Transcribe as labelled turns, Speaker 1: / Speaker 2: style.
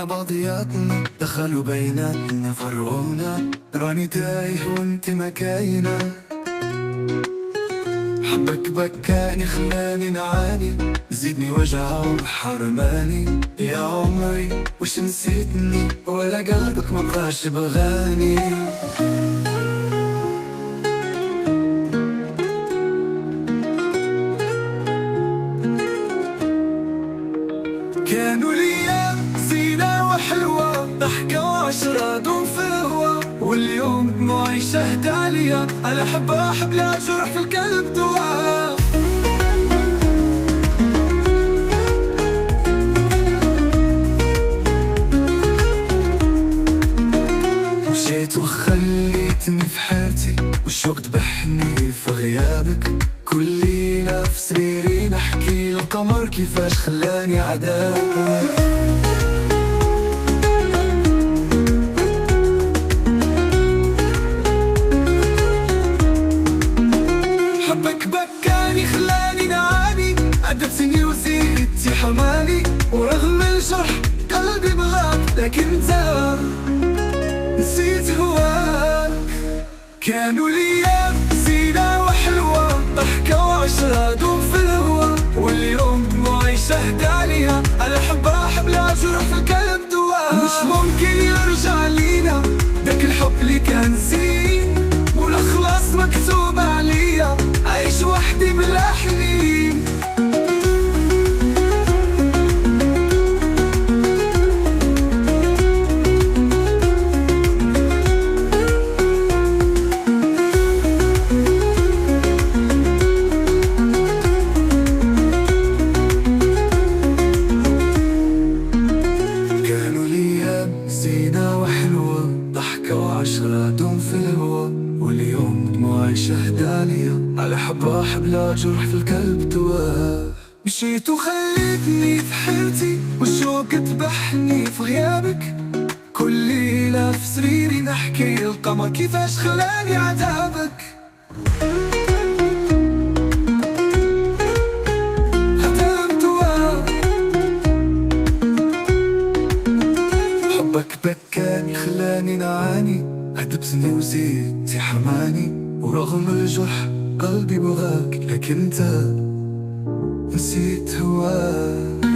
Speaker 1: نسينا بعضياتنا، دخلوا بيناتنا فرقونا، راني تايه وانت مكاينة. حبك بكاني خلاني نعاني، زيدني وجعه وحرماني. يا عمري وش نسيتني، ولا قلبك ما بقاش بغاني. كانوا الايام زينة وحلوة، ضحكة وعشرة دوم في الهوا، واليوم دموعي شهد عليا، انا احب لا جرح في القلب دواء. مشيت وخليتني في حيرتي، والشوق ذبحني في غيابك. كل ليلة في سريري نحكي القمر كيفاش خلاني عذابك. حبك بكاني خلاني نعاني، عذبتني وزيدتي حماني، ورغم الجرح قلبي بغاك، لكن انت نسيت هواك. كانوا الايام زينة وحلوة، ضحكة وعشرة دوم في الهوا، واليوم دموعي شهد عليها، انا احب لا جرح في القلب دواء. مش ممكن يرجع لينا داك الحب اللي كان زين، والاخلاص مكتوب عليا، عايش وحدي بلا حنين. زينة وحلوة، ضحكة وعشرة دوم في الهوا، واليوم دموعي شهد عليا، على حب لا جرح في القلب دواء. مشيت وخليتني في حيرتي، والشوق ذبحني في غيابك. كل ليلة في سريري نحكي القمر كيفاش خلاني عذابك. حبك بكاني خلاني نعاني، عذبتني وزيدتي حماني، ورغم الجرح قلبي بغاك، لكن انت نسيت هواك.